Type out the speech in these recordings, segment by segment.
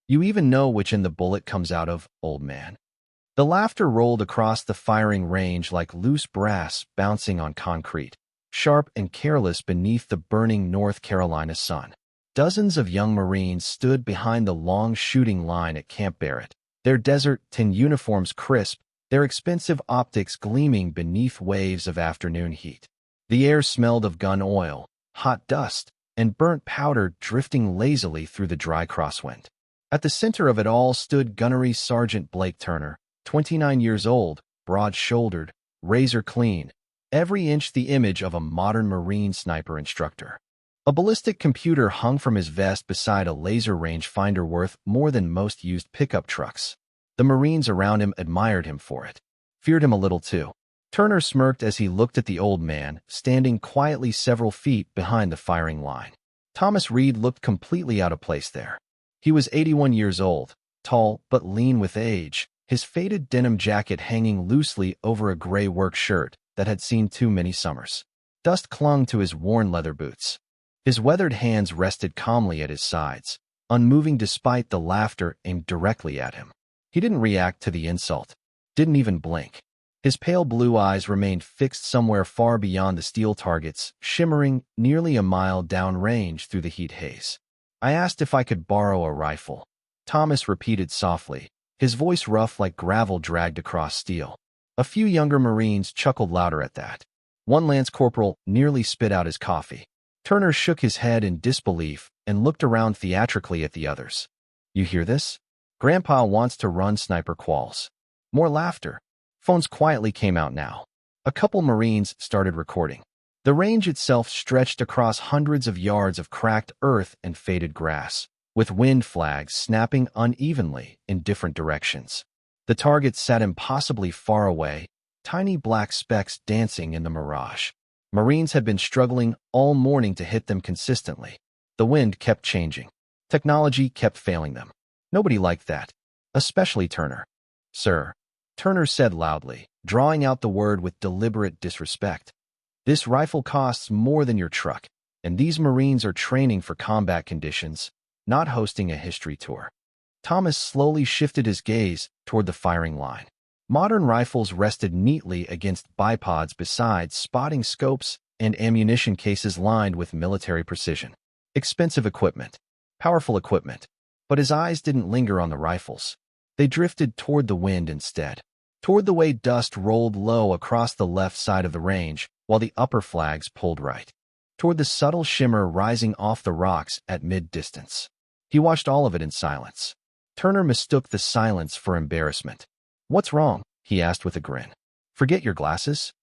You even know which end the bullet comes out of, old man." The laughter rolled across the firing range like loose brass bouncing on concrete, sharp and careless beneath the burning North Carolina sun. Dozens of young Marines stood behind the long shooting line at Camp Barrett, their desert tin uniforms crisp, their expensive optics gleaming beneath waves of afternoon heat. The air smelled of gun oil, hot dust, and burnt powder drifting lazily through the dry crosswind. At the center of it all stood Gunnery Sergeant Blake Turner, 29 years old, broad-shouldered, razor-clean, every inch the image of a modern Marine sniper instructor. A ballistic computer hung from his vest beside a laser rangefinder worth more than most used pickup trucks. The Marines around him admired him for it, feared him a little too. Turner smirked as he looked at the old man, standing quietly several feet behind the firing line. Thomas Reed looked completely out of place there. He was 81 years old, tall but lean with age, his faded denim jacket hanging loosely over a gray work shirt that had seen too many summers. Dust clung to his worn leather boots. His weathered hands rested calmly at his sides, unmoving despite the laughter aimed directly at him. He didn't react to the insult, didn't even blink. His pale blue eyes remained fixed somewhere far beyond the steel targets, shimmering nearly a mile downrange through the heat haze. "I asked if I could borrow a rifle," Thomas repeated softly, his voice rough like gravel dragged across steel. A few younger Marines chuckled louder at that. One lance corporal nearly spit out his coffee. Turner shook his head in disbelief and looked around theatrically at the others. "You hear this? Grandpa wants to run sniper quals." More laughter. Phones quietly came out now. A couple Marines started recording. The range itself stretched across hundreds of yards of cracked earth and faded grass, with wind flags snapping unevenly in different directions. The targets sat impossibly far away, tiny black specks dancing in the mirage. Marines had been struggling all morning to hit them consistently. The wind kept changing. Technology kept failing them. Nobody liked that, especially Turner. "Sir," Turner said loudly, drawing out the word with deliberate disrespect, "this rifle costs more than your truck, and these Marines are training for combat conditions, not hosting a history tour." Thomas slowly shifted his gaze toward the firing line. Modern rifles rested neatly against bipods beside spotting scopes and ammunition cases lined with military precision. Expensive equipment, powerful equipment. But his eyes didn't linger on the rifles. They drifted toward the wind instead, toward the way dust rolled low across the left side of the range while the upper flags pulled right, toward the subtle shimmer rising off the rocks at mid-distance. He watched all of it in silence. Turner mistook the silence for embarrassment. "What's wrong?" he asked with a grin. "Forget your glasses?"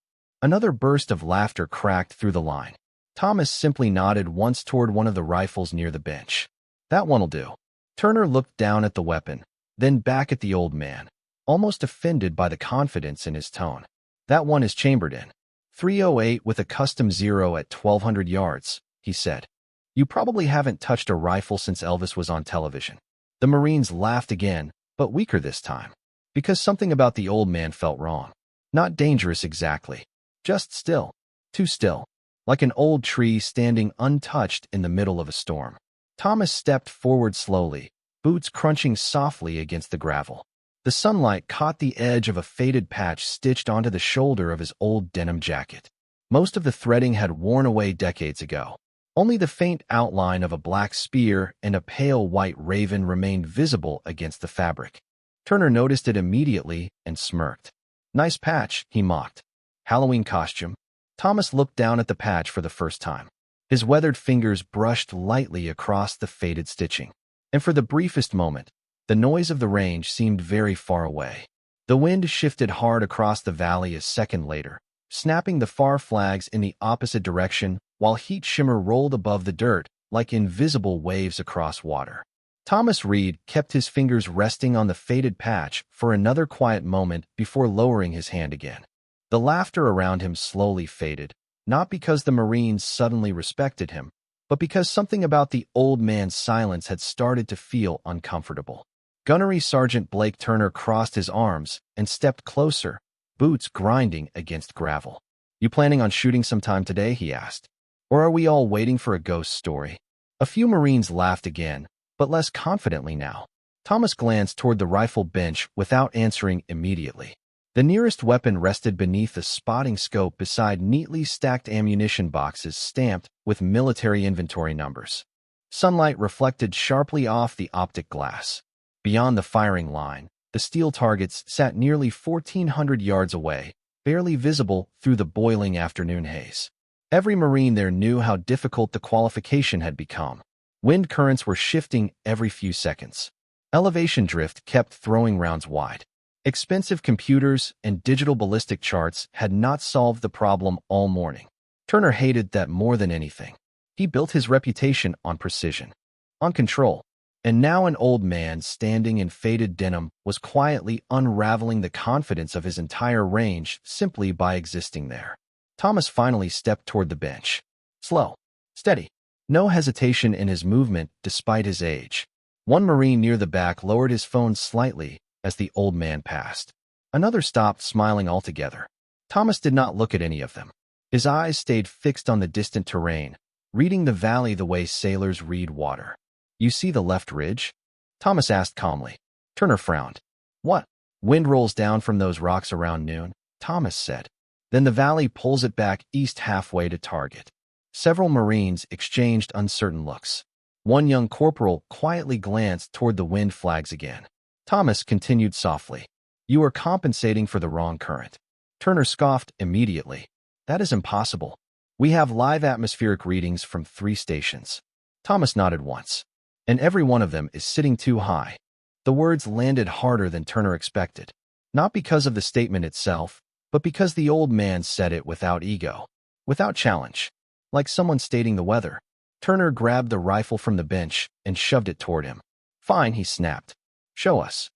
Another burst of laughter cracked through the line. Thomas simply nodded once toward one of the rifles near the bench. "That one'll do." Turner looked down at the weapon, then back at the old man, almost offended by the confidence in his tone. "That one is chambered in 308 with a custom 0 at 1,200 yards, he said. "You probably haven't touched a rifle since Elvis was on television." The Marines laughed again, but weaker this time, because something about the old man felt wrong. Not dangerous exactly, just still, too still, like an old tree standing untouched in the middle of a storm. Thomas stepped forward slowly, boots crunching softly against the gravel. The sunlight caught the edge of a faded patch stitched onto the shoulder of his old denim jacket. Most of the threading had worn away decades ago. Only the faint outline of a black spear and a pale white raven remained visible against the fabric. Turner noticed it immediately and smirked. "Nice patch," he mocked. "Halloween costume?" Thomas looked down at the patch for the first time. His weathered fingers brushed lightly across the faded stitching. And for the briefest moment, the noise of the range seemed very far away. The wind shifted hard across the valley a second later, snapping the far flags in the opposite direction while heat shimmer rolled above the dirt like invisible waves across water. Thomas Reed kept his fingers resting on the faded patch for another quiet moment before lowering his hand again. The laughter around him slowly faded, not because the Marines suddenly respected him, but because something about the old man's silence had started to feel uncomfortable. Gunnery Sergeant Blake Turner crossed his arms and stepped closer, boots grinding against gravel. "You planning on shooting sometime today?" he asked. "Or are we all waiting for a ghost story?" A few Marines laughed again, but less confidently now. Thomas glanced toward the rifle bench without answering immediately. The nearest weapon rested beneath a spotting scope beside neatly stacked ammunition boxes stamped with military inventory numbers. Sunlight reflected sharply off the optic glass. Beyond the firing line, the steel targets sat nearly 1,400 yards away, barely visible through the boiling afternoon haze. Every Marine there knew how difficult the qualification had become. Wind currents were shifting every few seconds. Elevation drift kept throwing rounds wide. Expensive computers and digital ballistic charts had not solved the problem all morning. Turner hated that more than anything. He built his reputation on precision, on control, and now an old man standing in faded denim was quietly unraveling the confidence of his entire range simply by existing there. Thomas finally stepped toward the bench. Slow, steady, no hesitation in his movement despite his age. One Marine near the back lowered his phone slightly as the old man passed. Another stopped, smiling altogether. Thomas did not look at any of them. His eyes stayed fixed on the distant terrain, reading the valley the way sailors read water. "You see the left ridge?" Thomas asked calmly. Turner frowned. "What?" "Wind rolls down from those rocks around noon," Thomas said. "Then the valley pulls it back east halfway to target." Several Marines exchanged uncertain looks. One young corporal quietly glanced toward the wind flags again. Thomas continued softly. "You are compensating for the wrong current." Turner scoffed immediately. "That is impossible. We have live atmospheric readings from 3 stations." Thomas nodded once. "And every one of them is sitting too high." The words landed harder than Turner expected. Not because of the statement itself, but because the old man said it without ego, without challenge, like someone stating the weather. Turner grabbed the rifle from the bench and shoved it toward him. "Fine," he snapped. "Show us."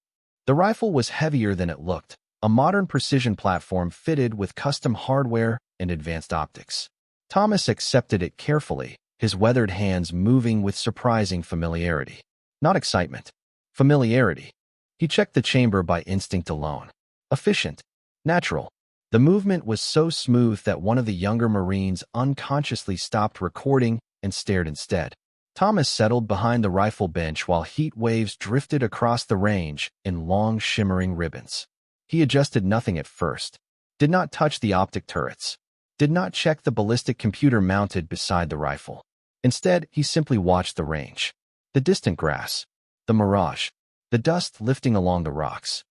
The rifle was heavier than it looked, a modern precision platform fitted with custom hardware and advanced optics. Thomas accepted it carefully, his weathered hands moving with surprising familiarity. Not excitement. Familiarity. He checked the chamber by instinct alone. Efficient. Natural. The movement was so smooth that one of the younger Marines unconsciously stopped recording and stared instead. Thomas settled behind the rifle bench while heat waves drifted across the range in long, shimmering ribbons. He adjusted nothing at first. Did not touch the optic turrets. Did not check the ballistic computer mounted beside the rifle. Instead, he simply watched the range. The distant grass. The mirage. The dust lifting along the rocks.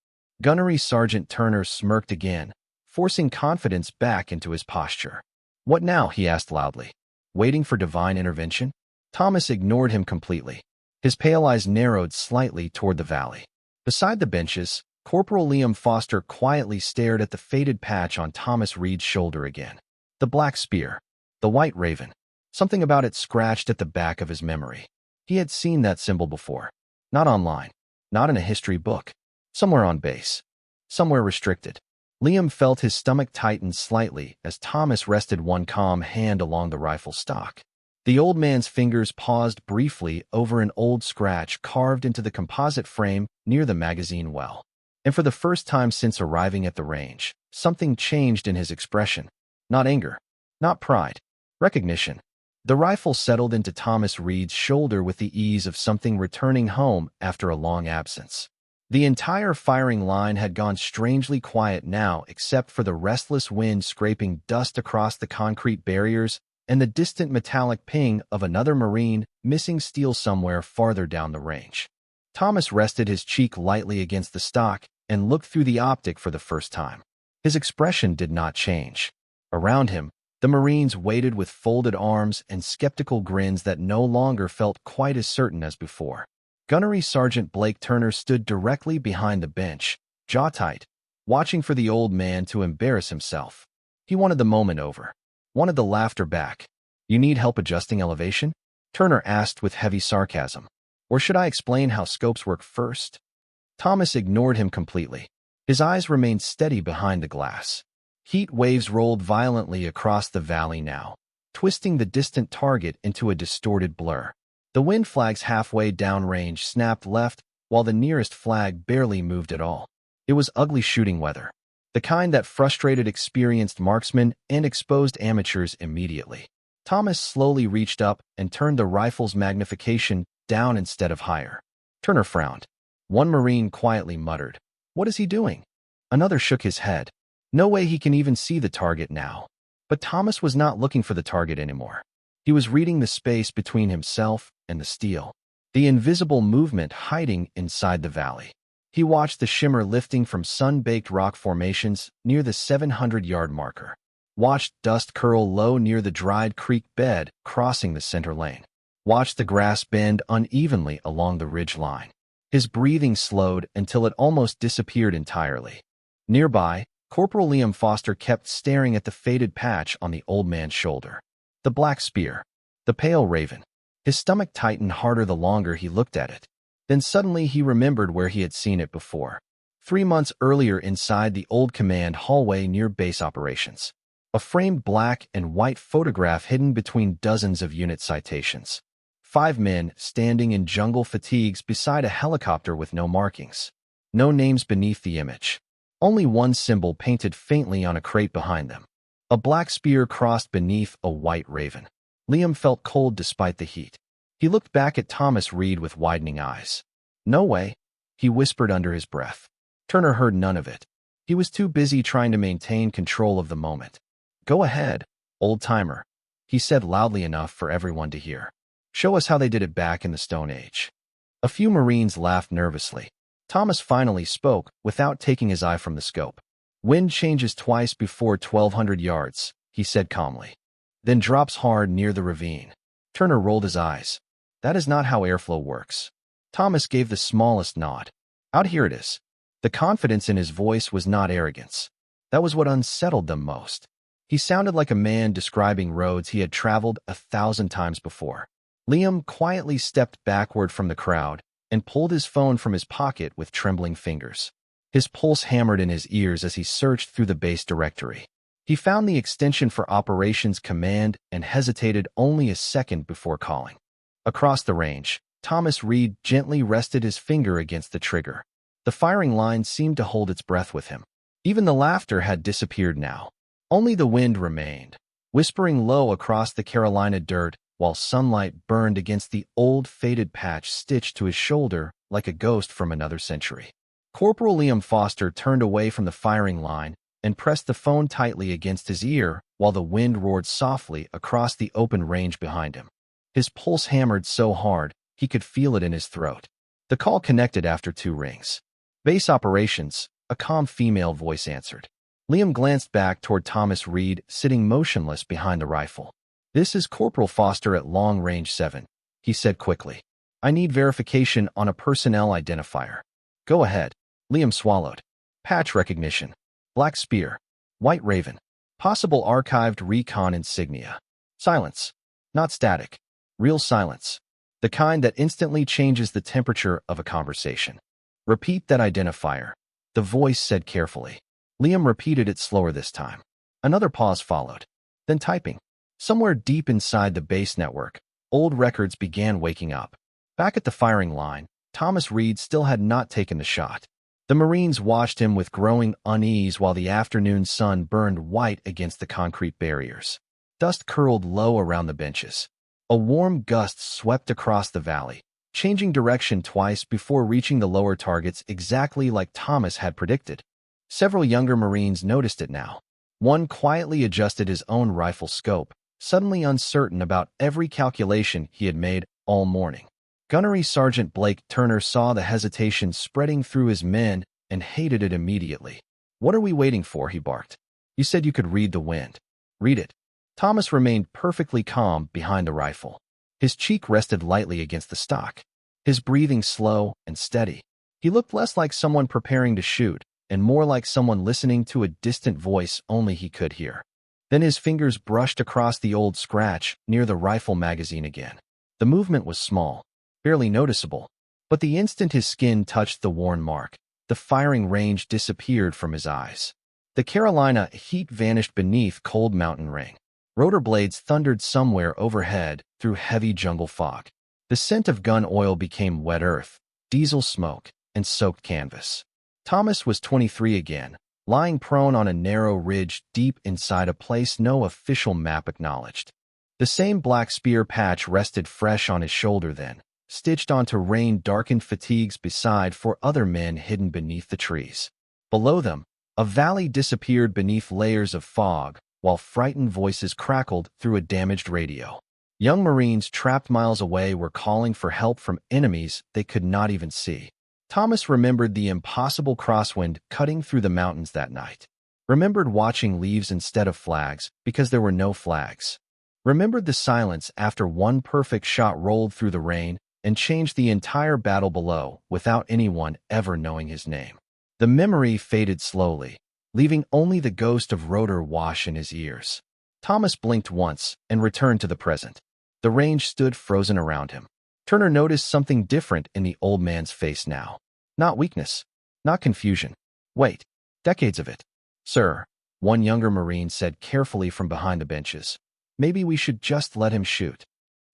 Gunnery Sergeant Turner smirked again, forcing confidence back into his posture. "What now?" he asked loudly. "Waiting for divine intervention?" Thomas ignored him completely. His pale eyes narrowed slightly toward the valley. Beside the benches, Corporal Liam Foster quietly stared at the faded patch on Thomas Reed's shoulder again. The black spear. The white raven. Something about it scratched at the back of his memory. He had seen that symbol before. Not online. Not in a history book. Somewhere on base. Somewhere restricted. Liam felt his stomach tighten slightly as Thomas rested one calm hand along the rifle stock. The old man's fingers paused briefly over an old scratch carved into the composite frame near the magazine well. And for the first time since arriving at the range, something changed in his expression. Not anger. Not pride. Recognition. The rifle settled into Thomas Reed's shoulder with the ease of something returning home after a long absence. The entire firing line had gone strangely quiet now except for the restless wind scraping dust across the concrete barriers and the distant metallic ping of another Marine missing steel somewhere farther down the range. Thomas rested his cheek lightly against the stock and looked through the optic for the first time. His expression did not change. Around him, the Marines waited with folded arms and skeptical grins that no longer felt quite as certain as before. Gunnery Sergeant Blake Turner stood directly behind the bench, jaw tight, watching for the old man to embarrass himself. He wanted the moment over. Wanted the laughter back. "You need help adjusting elevation?" Turner asked with heavy sarcasm. "Or should I explain how scopes work first?" Thomas ignored him completely. His eyes remained steady behind the glass. Heat waves rolled violently across the valley now, twisting the distant target into a distorted blur. The wind flags halfway downrange snapped left, while the nearest flag barely moved at all. It was ugly shooting weather, the kind that frustrated experienced marksmen and exposed amateurs immediately. Thomas slowly reached up and turned the rifle's magnification down instead of higher. Turner frowned. One Marine quietly muttered, "What is he doing?" Another shook his head. "No way he can even see the target now." But Thomas was not looking for the target anymore. He was reading the space between himself and the steel, the invisible movement hiding inside the valley. He watched the shimmer lifting from sun-baked rock formations near the 700-yard marker, watched dust curl low near the dried creek bed crossing the center lane, watched the grass bend unevenly along the ridge line. His breathing slowed until it almost disappeared entirely. Nearby, Corporal Liam Foster kept staring at the faded patch on the old man's shoulder. The black spear, the pale raven. His stomach tightened harder the longer he looked at it. Then suddenly he remembered where he had seen it before. 3 months earlier inside the old command hallway near base operations. A framed black and white photograph hidden between dozens of unit citations. 5 men standing in jungle fatigues beside a helicopter with no markings. No names beneath the image. Only one symbol painted faintly on a crate behind them. A black spear crossed beneath a white raven. Liam felt cold despite the heat. He looked back at Thomas Reed with widening eyes. "No way," he whispered under his breath. Turner heard none of it. He was too busy trying to maintain control of the moment. "Go ahead, old-timer," he said loudly enough for everyone to hear. "Show us how they did it back in the Stone Age." A few Marines laughed nervously. Thomas finally spoke without taking his eye from the scope. "Wind changes twice before 1,200 yards, he said calmly. Then drops hard near the ravine. Turner rolled his eyes. "That is not how airflow works." Thomas gave the smallest nod. "Out here it is." The confidence in his voice was not arrogance. That was what unsettled them most. He sounded like a man describing roads he had traveled 1,000 times before. Liam quietly stepped backward from the crowd and pulled his phone from his pocket with trembling fingers. His pulse hammered in his ears as he searched through the base directory. He found the extension for Operations Command and hesitated only a second before calling. Across the range, Thomas Reed gently rested his finger against the trigger. The firing line seemed to hold its breath with him. Even the laughter had disappeared now. Only the wind remained, whispering low across the Carolina dirt while sunlight burned against the old faded patch stitched to his shoulder like a ghost from another century. Corporal Liam Foster turned away from the firing line and pressed the phone tightly against his ear while the wind roared softly across the open range behind him. His pulse hammered so hard he could feel it in his throat. The call connected after 2 rings. "Base operations," a calm female voice answered. Liam glanced back toward Thomas Reed sitting motionless behind the rifle. "This is Corporal Foster at Long Range 7, he said quickly. "I need verification on a personnel identifier." "Go ahead." Liam swallowed. "Patch recognition. Black spear. White raven. Possible archived recon insignia." Silence. Not static. Real silence. The kind that instantly changes the temperature of a conversation. "Repeat that identifier," the voice said carefully. Liam repeated it slower this time. Another pause followed. Then typing. Somewhere deep inside the base network, old records began waking up. Back at the firing line, Thomas Reed still had not taken the shot. The Marines watched him with growing unease while the afternoon sun burned white against the concrete barriers. Dust curled low around the benches. A warm gust swept across the valley, changing direction twice before reaching the lower targets exactly like Thomas had predicted. Several younger Marines noticed it now. One quietly adjusted his own rifle scope, suddenly uncertain about every calculation he had made all morning. Gunnery Sergeant Blake Turner saw the hesitation spreading through his men and hated it immediately. "What are we waiting for?" he barked. "You said you could read the wind. Read it." Thomas remained perfectly calm behind the rifle. His cheek rested lightly against the stock. His breathing slow and steady. He looked less like someone preparing to shoot and more like someone listening to a distant voice only he could hear. Then his fingers brushed across the old scratch near the rifle magazine again. The movement was small, barely noticeable, but the instant his skin touched the worn mark, the firing range disappeared from his eyes. The Carolina heat vanished beneath cold mountain rain. Rotor blades thundered somewhere overhead through heavy jungle fog. The scent of gun oil became wet earth, diesel smoke, and soaked canvas. Thomas was 23 again, lying prone on a narrow ridge deep inside a place no official map acknowledged. The same black spear patch rested fresh on his shoulder then, stitched onto rain-darkened fatigues beside 4 other men hidden beneath the trees. Below them, a valley disappeared beneath layers of fog, while frightened voices crackled through a damaged radio. Young Marines trapped miles away were calling for help from enemies they could not even see. Thomas remembered the impossible crosswind cutting through the mountains that night. Remembered watching leaves instead of flags because there were no flags. Remembered the silence after one perfect shot rolled through the rain and changed the entire battle below without anyone ever knowing his name. The memory faded slowly, leaving only the ghost of Rotor wash in his ears. Thomas blinked once and returned to the present. The range stood frozen around him. Turner noticed something different in the old man's face now. Not weakness, not confusion. Wait, decades of it. Sir, one younger Marine said carefully from behind the benches. Maybe we should just let him shoot.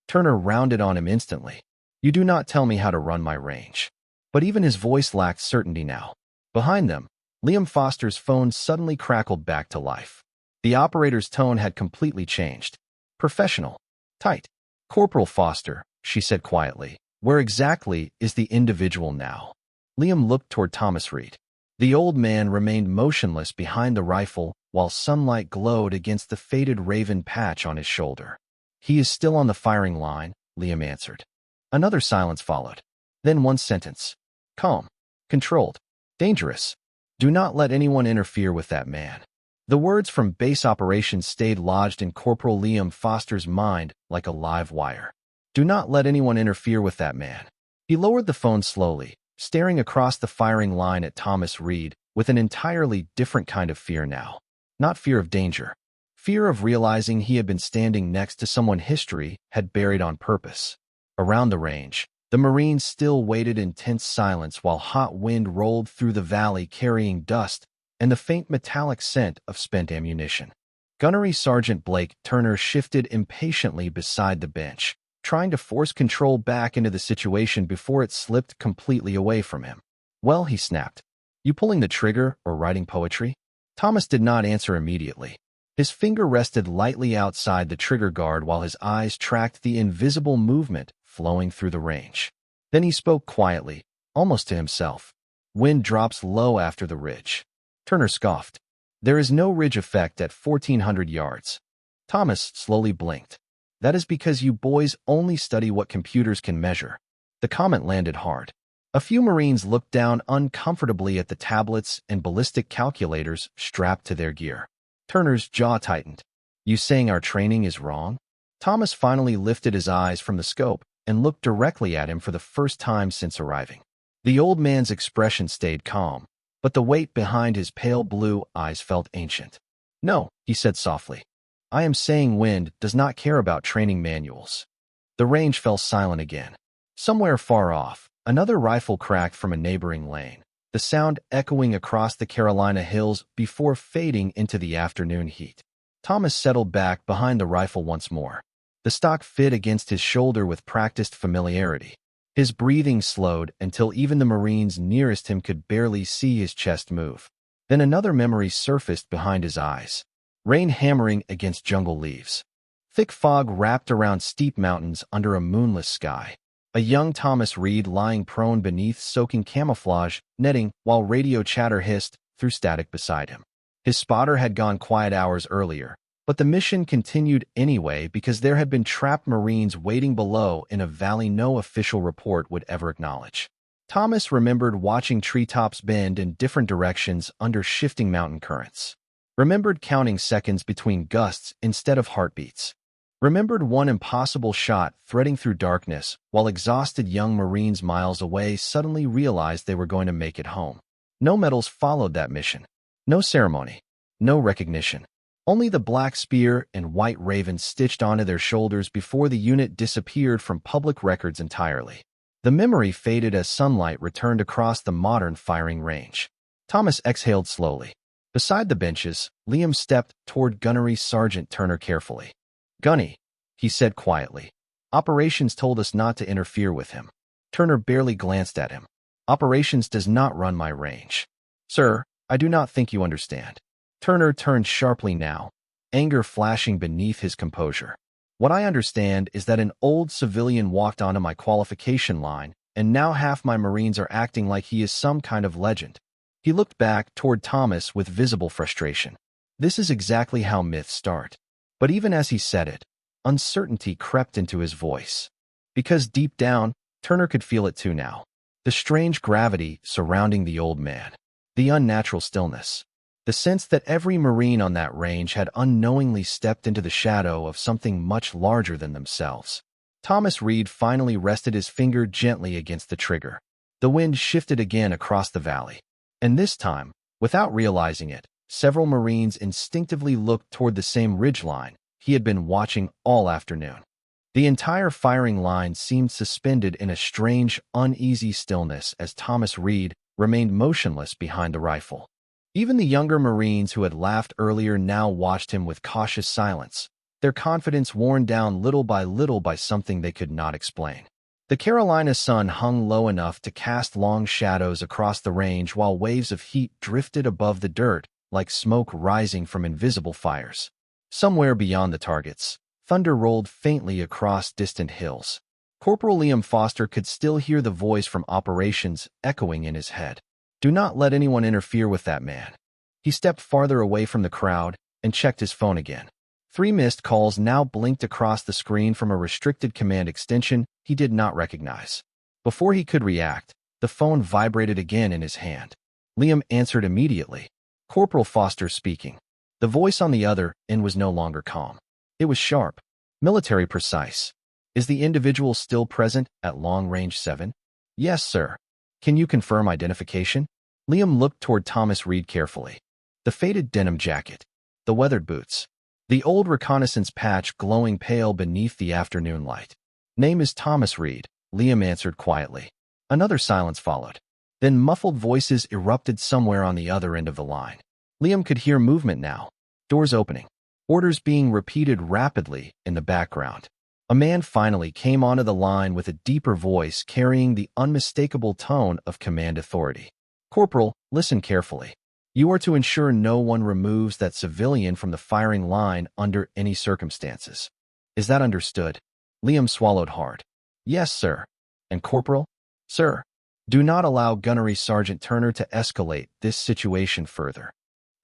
Turner rounded on him instantly. You do not tell me how to run my range. But even his voice lacked certainty now. Behind them, Liam Foster's phone suddenly crackled back to life. The operator's tone had completely changed. Professional. Tight. Corporal Foster, she said quietly. Where exactly is the individual now? Liam looked toward Thomas Reed. The old man remained motionless behind the rifle while sunlight glowed against the faded raven patch on his shoulder. He is still on the firing line, Liam answered. Another silence followed. Then one sentence. Calm. Controlled. Dangerous. Do not let anyone interfere with that man. The words from base operations stayed lodged in Corporal Liam Foster's mind like a live wire. Do not let anyone interfere with that man. He lowered the phone slowly, staring across the firing line at Thomas Reed with an entirely different kind of fear now. Not fear of danger. Fear of realizing he had been standing next to someone history had buried on purpose. Around the range, the Marines still waited in tense silence while hot wind rolled through the valley carrying dust and the faint metallic scent of spent ammunition. Gunnery Sergeant Blake Turner shifted impatiently beside the bench, trying to force control back into the situation before it slipped completely away from him. Well, he snapped. You pulling the trigger or writing poetry? Thomas did not answer immediately. His finger rested lightly outside the trigger guard while his eyes tracked the invisible movement flowing through the range. Then he spoke quietly, almost to himself. Wind drops low after the ridge. Turner scoffed. There is no ridge effect at 1,400 yards. Thomas slowly blinked. That is because you boys only study what computers can measure. The comment landed hard. A few Marines looked down uncomfortably at the tablets and ballistic calculators strapped to their gear. Turner's jaw tightened. You saying our training is wrong? Thomas finally lifted his eyes from the scope and looked directly at him for the first time since arriving. The old man's expression stayed calm, but the weight behind his pale blue eyes felt ancient. No, he said softly. I am saying wind does not care about training manuals. The range fell silent again. Somewhere far off, another rifle cracked from a neighboring lane, the sound echoing across the Carolina hills before fading into the afternoon heat. Thomas settled back behind the rifle once more. The stock fit against his shoulder with practiced familiarity. His breathing slowed until even the Marines nearest him could barely see his chest move. Then another memory surfaced behind his eyes. Rain hammering against jungle leaves. Thick fog wrapped around steep mountains under a moonless sky. A young Thomas Reed lying prone beneath soaking camouflage netting while radio chatter hissed through static beside him. His spotter had gone quiet hours earlier, but the mission continued anyway because there had been trapped Marines waiting below in a valley no official report would ever acknowledge. Thomas remembered watching treetops bend in different directions under shifting mountain currents. Remembered counting seconds between gusts instead of heartbeats. Remembered one impossible shot threading through darkness while exhausted young Marines miles away suddenly realized they were going to make it home. No medals followed that mission. No ceremony. No recognition. Only the black spear and white raven stitched onto their shoulders before the unit disappeared from public records entirely. The memory faded as sunlight returned across the modern firing range. Thomas exhaled slowly. Beside the benches, Liam stepped toward Gunnery Sergeant Turner carefully. Gunny, he said quietly. Operations told us not to interfere with him. Turner barely glanced at him. Operations does not run my range. Sir, I do not think you understand. Turner turned sharply now, anger flashing beneath his composure. What I understand is that an old civilian walked onto my qualification line, and now half my Marines are acting like he is some kind of legend. He looked back toward Thomas with visible frustration. This is exactly how myths start. But even as he said it, uncertainty crept into his voice. Because deep down, Turner could feel it too now. The strange gravity surrounding the old man. The unnatural stillness. The sense that every Marine on that range had unknowingly stepped into the shadow of something much larger than themselves. Thomas Reed finally rested his finger gently against the trigger. The wind shifted again across the valley. And this time, without realizing it, several Marines instinctively looked toward the same ridgeline he had been watching all afternoon. The entire firing line seemed suspended in a strange, uneasy stillness as Thomas Reed remained motionless behind the rifle. Even the younger Marines who had laughed earlier now watched him with cautious silence, their confidence worn down little by something they could not explain. The Carolina sun hung low enough to cast long shadows across the range while waves of heat drifted above the dirt like smoke rising from invisible fires. Somewhere beyond the targets, thunder rolled faintly across distant hills. Corporal Liam Foster could still hear the voice from operations echoing in his head. Do not let anyone interfere with that man. He stepped farther away from the crowd and checked his phone again. 3 missed calls now blinked across the screen from a restricted command extension he did not recognize. Before he could react, the phone vibrated again in his hand. Liam answered immediately. Corporal Foster speaking. The voice on the other end was no longer calm. It was sharp, military precise. Is the individual still present at long range 7? Yes, sir. Can you confirm identification? Liam looked toward Thomas Reed carefully. The faded denim jacket, the weathered boots, the old reconnaissance patch glowing pale beneath the afternoon light. Name is Thomas Reed, Liam answered quietly. Another silence followed. Then muffled voices erupted somewhere on the other end of the line. Liam could hear movement now, doors opening, orders being repeated rapidly in the background. A man finally came onto the line with a deeper voice carrying the unmistakable tone of command authority. Corporal, listen carefully. You are to ensure no one removes that civilian from the firing line under any circumstances. Is that understood? Liam swallowed hard. Yes, sir. And Corporal? Sir. Do not allow Gunnery Sergeant Turner to escalate this situation further.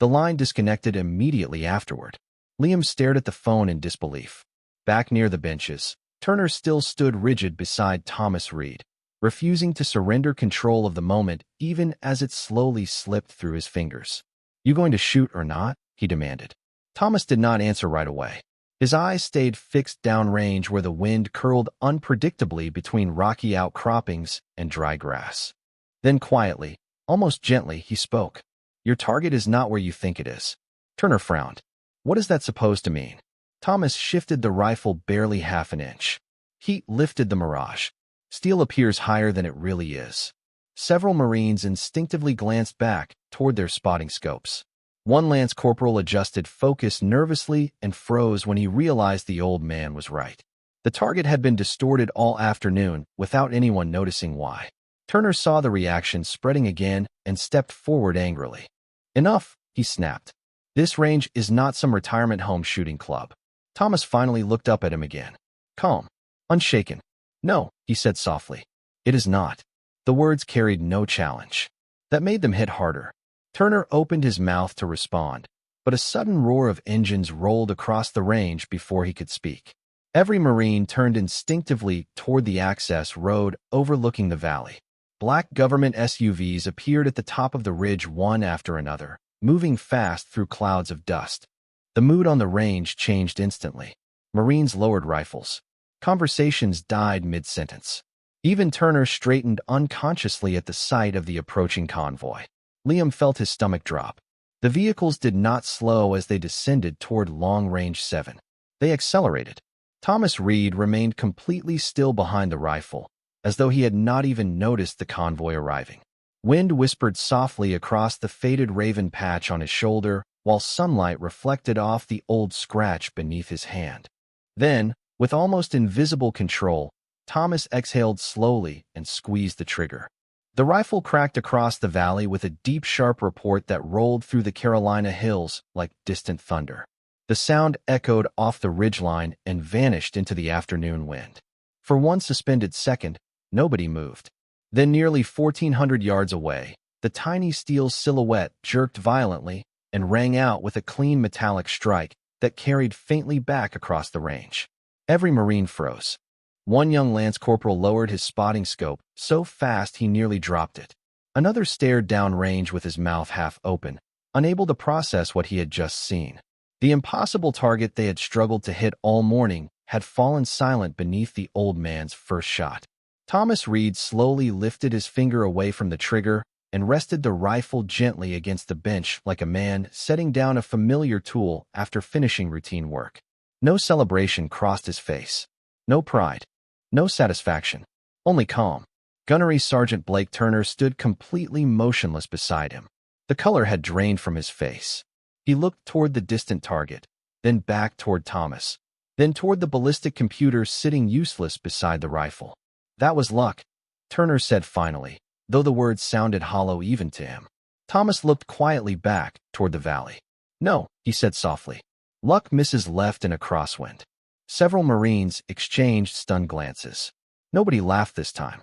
The line disconnected immediately afterward. Liam stared at the phone in disbelief. Back near the benches, Turner still stood rigid beside Thomas Reed, refusing to surrender control of the moment even as it slowly slipped through his fingers. You going to shoot or not? He demanded. Thomas did not answer right away. His eyes stayed fixed downrange where the wind curled unpredictably between rocky outcroppings and dry grass. Then quietly, almost gently, he spoke. Your target is not where you think it is. Turner frowned. What is that supposed to mean? Thomas shifted the rifle barely half an inch. Heat lifted the mirage. Steel appears higher than it really is. Several Marines instinctively glanced back toward their spotting scopes. One lance corporal adjusted focus nervously and froze when he realized the old man was right. The target had been distorted all afternoon without anyone noticing why. Turner saw the reaction spreading again and stepped forward angrily. Enough, he snapped. This range is not some retirement home shooting club. Thomas finally looked up at him again. Calm, unshaken. No, he said softly. It is not. The words carried no challenge. That made them hit harder. Turner opened his mouth to respond, but a sudden roar of engines rolled across the range before he could speak. Every Marine turned instinctively toward the access road overlooking the valley. Black government SUVs appeared at the top of the ridge one after another, moving fast through clouds of dust. The mood on the range changed instantly. Marines lowered rifles. Conversations died mid-sentence. Even Turner straightened unconsciously at the sight of the approaching convoy. Liam felt his stomach drop. The vehicles did not slow as they descended toward Long Range 7. They accelerated. Thomas Reed remained completely still behind the rifle, as though he had not even noticed the convoy arriving. Wind whispered softly across the faded raven patch on his shoulder, while sunlight reflected off the old scratch beneath his hand. Then, with almost invisible control, Thomas exhaled slowly and squeezed the trigger. The rifle cracked across the valley with a deep, sharp report that rolled through the Carolina hills like distant thunder. The sound echoed off the ridgeline and vanished into the afternoon wind. For one suspended second, nobody moved. Then nearly 1,400 yards away, the tiny steel silhouette jerked violently and rang out with a clean metallic strike that carried faintly back across the range. Every Marine froze. One young lance corporal lowered his spotting scope so fast he nearly dropped it. Another stared downrange with his mouth half open, unable to process what he had just seen. The impossible target they had struggled to hit all morning had fallen silent beneath the old man's first shot. Thomas Reed slowly lifted his finger away from the trigger and rested the rifle gently against the bench like a man setting down a familiar tool after finishing routine work. No celebration crossed his face. No pride. No satisfaction. Only calm. Gunnery Sergeant Blake Turner stood completely motionless beside him. The color had drained from his face. He looked toward the distant target, then back toward Thomas, then toward the ballistic computer sitting useless beside the rifle. That was luck, Turner said finally, though the words sounded hollow even to him. Thomas looked quietly back toward the valley. No, he said softly. Luck misses left in a crosswind. Several Marines exchanged stunned glances. Nobody laughed this time.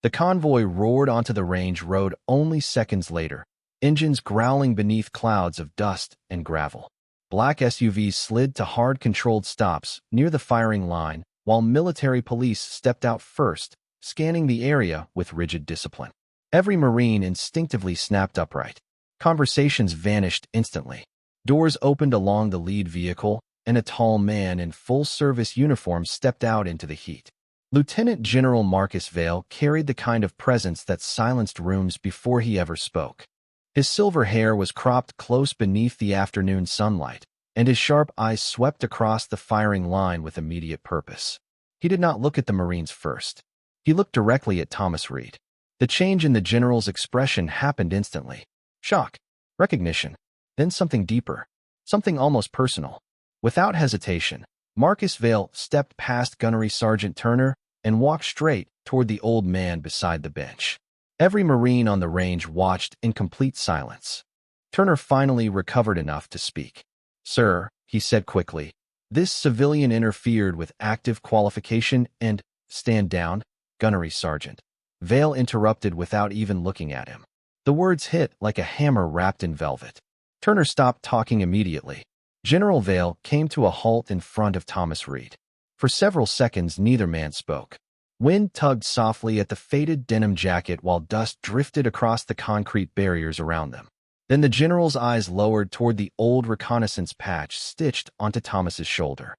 The convoy roared onto the range road only seconds later, engines growling beneath clouds of dust and gravel. Black SUVs slid to hard-controlled stops near the firing line, while military police stepped out first, scanning the area with rigid discipline. Every Marine instinctively snapped upright. Conversations vanished instantly. Doors opened along the lead vehicle, and a tall man in full-service uniform stepped out into the heat. Lieutenant General Marcus Vale carried the kind of presence that silenced rooms before he ever spoke. His silver hair was cropped close beneath the afternoon sunlight, and his sharp eyes swept across the firing line with immediate purpose. He did not look at the Marines first. He looked directly at Thomas Reed. The change in the general's expression happened instantly. Shock, recognition, then something deeper, something almost personal. Without hesitation, Marcus Vale stepped past Gunnery Sergeant Turner and walked straight toward the old man beside the bench. Every Marine on the range watched in complete silence. Turner finally recovered enough to speak. Sir, he said quickly, this civilian interfered with active qualification and— Stand down, Gunnery Sergeant. Vale interrupted without even looking at him. The words hit like a hammer wrapped in velvet. Turner stopped talking immediately. General Vale came to a halt in front of Thomas Reed. For several seconds, neither man spoke. Wind tugged softly at the faded denim jacket while dust drifted across the concrete barriers around them. Then the general's eyes lowered toward the old reconnaissance patch stitched onto Thomas's shoulder.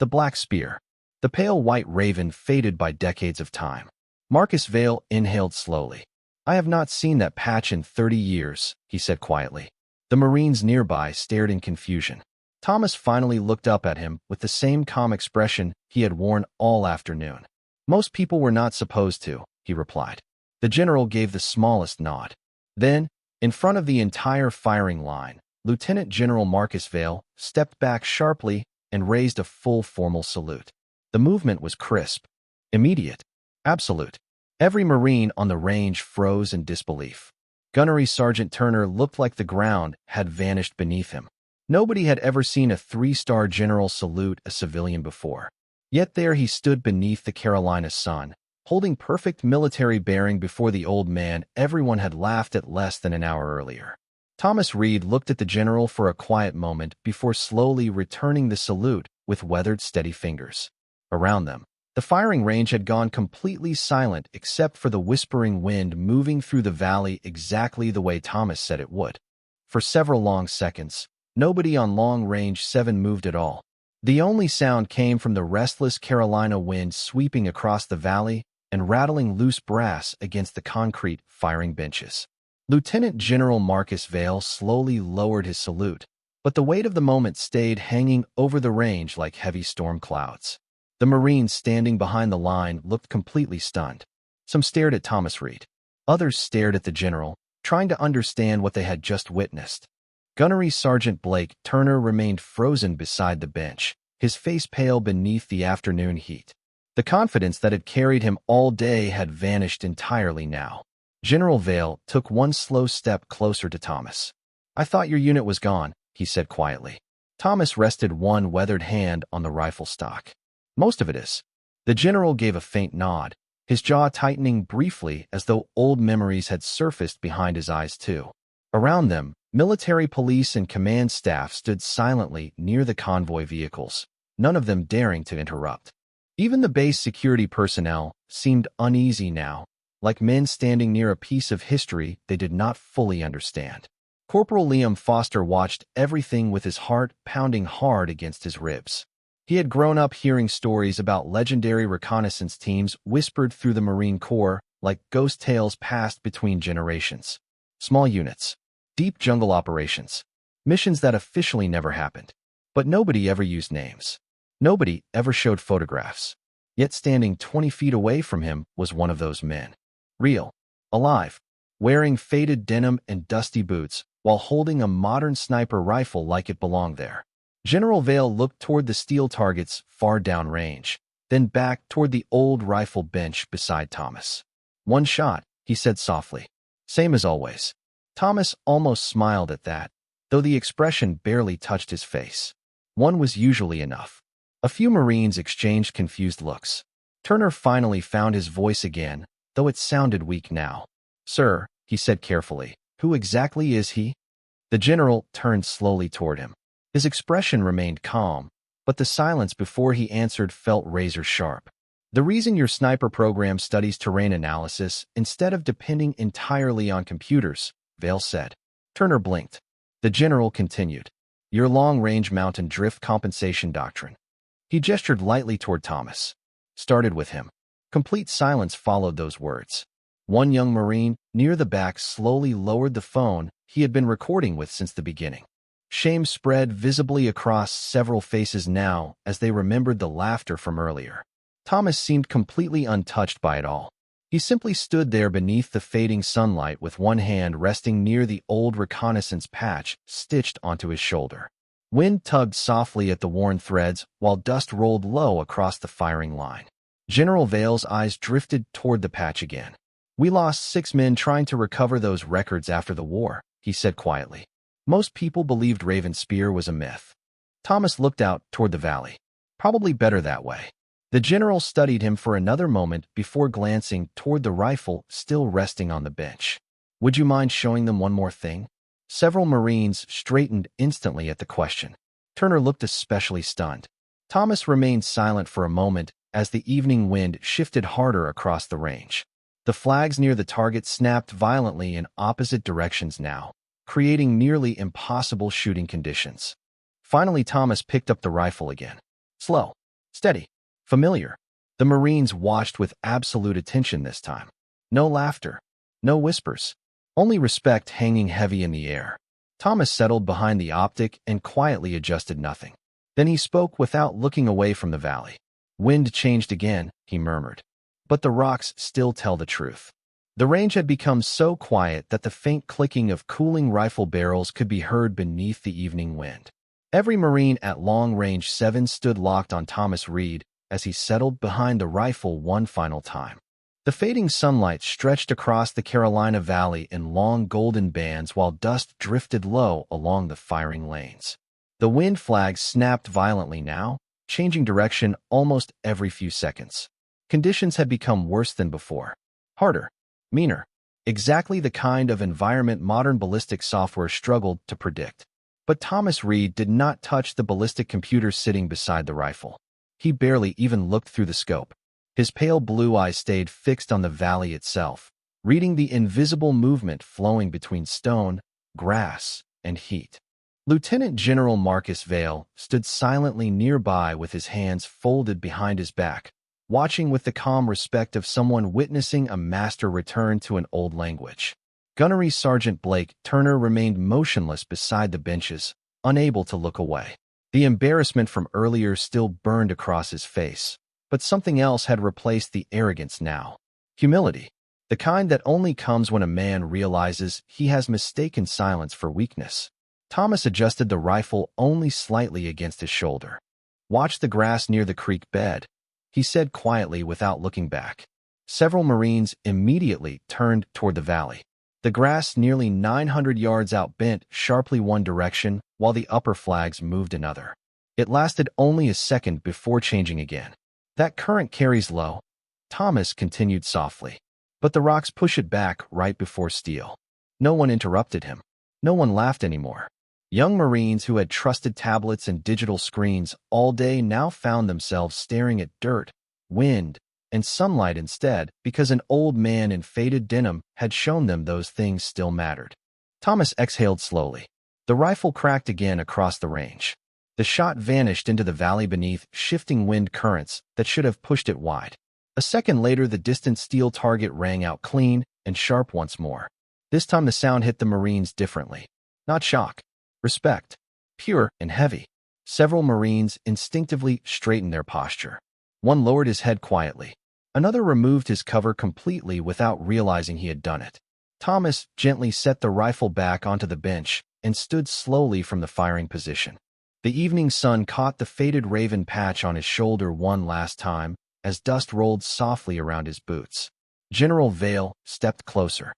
The black spear. The pale white raven faded by decades of time. Marcus Vale inhaled slowly. I have not seen that patch in 30 years, he said quietly. The Marines nearby stared in confusion. Thomas finally looked up at him with the same calm expression he had worn all afternoon. Most people were not supposed to, he replied. The general gave the smallest nod. Then, in front of the entire firing line, Lieutenant General Marcus Vale stepped back sharply and raised a full formal salute. The movement was crisp, immediate, absolute. Every Marine on the range froze in disbelief. Gunnery Sergeant Turner looked like the ground had vanished beneath him. Nobody had ever seen a 3-star general salute a civilian before. Yet there he stood beneath the Carolina sun, holding perfect military bearing before the old man everyone had laughed at less than an hour earlier. Thomas Reed looked at the general for a quiet moment before slowly returning the salute with weathered, steady fingers. Around them, the firing range had gone completely silent except for the whispering wind moving through the valley exactly the way Thomas said it would. For several long seconds, nobody on Long Range 7 moved at all. The only sound came from the restless Carolina wind sweeping across the valley and rattling loose brass against the concrete firing benches. Lieutenant General Marcus Vale slowly lowered his salute, but the weight of the moment stayed hanging over the range like heavy storm clouds. The Marines standing behind the line looked completely stunned. Some stared at Thomas Reed. Others stared at the general, trying to understand what they had just witnessed. Gunnery Sergeant Blake Turner remained frozen beside the bench, his face pale beneath the afternoon heat. The confidence that had carried him all day had vanished entirely now. General Vale took one slow step closer to Thomas. I thought your unit was gone, he said quietly. Thomas rested one weathered hand on the rifle stock. Most of it is. The general gave a faint nod, his jaw tightening briefly as though old memories had surfaced behind his eyes too. Around them, military police and command staff stood silently near the convoy vehicles, none of them daring to interrupt. Even the base security personnel seemed uneasy now, like men standing near a piece of history they did not fully understand. Corporal Liam Foster watched everything with his heart pounding hard against his ribs. He had grown up hearing stories about legendary reconnaissance teams whispered through the Marine Corps like ghost tales passed between generations. Small units, deep jungle operations, missions that officially never happened. But nobody ever used names. Nobody ever showed photographs. Yet standing 20 feet away from him was one of those men. Real, alive, wearing faded denim and dusty boots, while holding a modern sniper rifle like it belonged there. General Vale looked toward the steel targets far downrange, then back toward the old rifle bench beside Thomas. "One shot," he said softly. "Same as always." Thomas almost smiled at that, though the expression barely touched his face. One was usually enough. A few Marines exchanged confused looks. Turner finally found his voice again, though it sounded weak now. "Sir," he said carefully, "who exactly is he?" The general turned slowly toward him. His expression remained calm, but the silence before he answered felt razor-sharp. "The reason your sniper program studies terrain analysis instead of depending entirely on computers," Vale said. Turner blinked. The general continued. "Your long-range mountain drift compensation doctrine." He gestured lightly toward Thomas. "Started with him." Complete silence followed those words. One young Marine, near the back, slowly lowered the phone he had been recording with since the beginning. Shame spread visibly across several faces now as they remembered the laughter from earlier. Thomas seemed completely untouched by it all. He simply stood there beneath the fading sunlight with one hand resting near the old reconnaissance patch stitched onto his shoulder. Wind tugged softly at the worn threads while dust rolled low across the firing line. General Vale's eyes drifted toward the patch again. "We lost 6 men trying to recover those records after the war," he said quietly. "Most people believed Raven's spear was a myth." Thomas looked out toward the valley. "Probably better that way." The general studied him for another moment before glancing toward the rifle still resting on the bench. "Would you mind showing them one more thing?" Several Marines straightened instantly at the question. Turner looked especially stunned. Thomas remained silent for a moment as the evening wind shifted harder across the range. The flags near the target snapped violently in opposite directions now, creating nearly impossible shooting conditions. Finally, Thomas picked up the rifle again. Slow, steady, familiar. The Marines watched with absolute attention this time. No laughter, no whispers, only respect hanging heavy in the air. Thomas settled behind the optic and quietly adjusted nothing. Then he spoke without looking away from the valley. "Wind changed again," he murmured. "But the rocks still tell the truth." The range had become so quiet that the faint clicking of cooling rifle barrels could be heard beneath the evening wind. Every Marine at long range 7 stood locked on Thomas Reed as he settled behind the rifle one final time. The fading sunlight stretched across the Carolina Valley in long golden bands while dust drifted low along the firing lanes. The wind flags snapped violently now, changing direction almost every few seconds. Conditions had become worse than before. Harder, meaner, exactly the kind of environment modern ballistic software struggled to predict. But Thomas Reed did not touch the ballistic computer sitting beside the rifle. He barely even looked through the scope. His pale blue eyes stayed fixed on the valley itself, reading the invisible movement flowing between stone, grass, and heat. Lieutenant General Marcus Vale stood silently nearby with his hands folded behind his back, watching with the calm respect of someone witnessing a master return to an old language. Gunnery Sergeant Blake Turner remained motionless beside the benches, unable to look away. The embarrassment from earlier still burned across his face, but something else had replaced the arrogance now. Humility, the kind that only comes when a man realizes he has mistaken silence for weakness. Thomas adjusted the rifle only slightly against his shoulder. "Watch the grass near the creek bed," he said quietly without looking back. Several Marines immediately turned toward the valley. The grass nearly 900 yards out bent sharply one direction while the upper flags moved another. It lasted only a second before changing again. That current carries low, Thomas continued softly. But the rocks push it back right before steel. No one interrupted him. No one laughed anymore. Young Marines who had trusted tablets and digital screens all day now found themselves staring at dirt, wind, and sunlight instead because an old man in faded denim had shown them those things still mattered. Thomas exhaled slowly. The rifle cracked again across the range. The shot vanished into the valley beneath shifting wind currents that should have pushed it wide. A second later, the distant steel target rang out clean and sharp once more. This time the sound hit the Marines differently. Not shock. Respect. Pure and heavy. Several Marines instinctively straightened their posture. One lowered his head quietly. Another removed his cover completely without realizing he had done it. Thomas gently set the rifle back onto the bench and stood slowly from the firing position. The evening sun caught the faded raven patch on his shoulder one last time as dust rolled softly around his boots. General Vale stepped closer.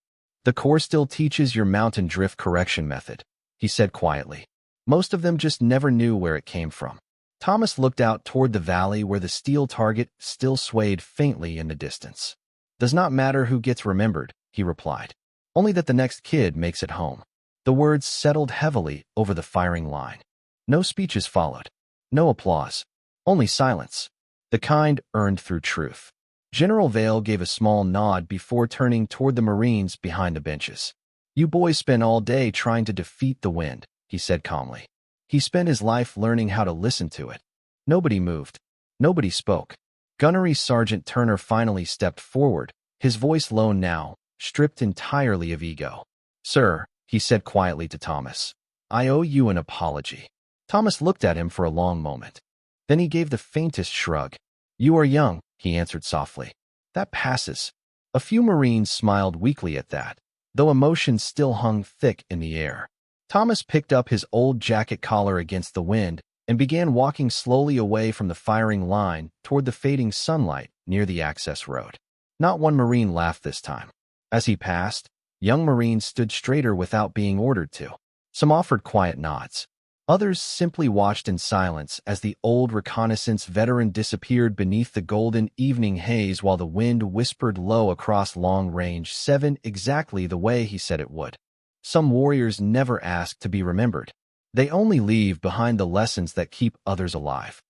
"The Corps still teaches your mountain drift correction method," he said quietly. Most of them just never knew where it came from. Thomas looked out toward the valley where the steel target still swayed faintly in the distance. "Does not matter who gets remembered," he replied. "Only that the next kid makes it home." The words settled heavily over the firing line. No speeches followed. No applause. Only silence. The kind earned through truth. General Vale gave a small nod before turning toward the Marines behind the benches. "You boys spent all day trying to defeat the wind," he said calmly. He spent his life learning how to listen to it. Nobody moved. Nobody spoke. Gunnery Sergeant Turner finally stepped forward, his voice low now, stripped entirely of ego. "Sir," he said quietly to Thomas, "I owe you an apology." Thomas looked at him for a long moment. Then he gave the faintest shrug. "You are young," he answered softly. "That passes." A few Marines smiled weakly at that, though emotion still hung thick in the air. Thomas picked up his old jacket collar against the wind and began walking slowly away from the firing line toward the fading sunlight near the access road. Not one Marine laughed this time. As he passed, young Marines stood straighter without being ordered to. Some offered quiet nods. Others simply watched in silence as the old reconnaissance veteran disappeared beneath the golden evening haze while the wind whispered low across Long Range 7 exactly the way he said it would. Some warriors never ask to be remembered. They only leave behind the lessons that keep others alive.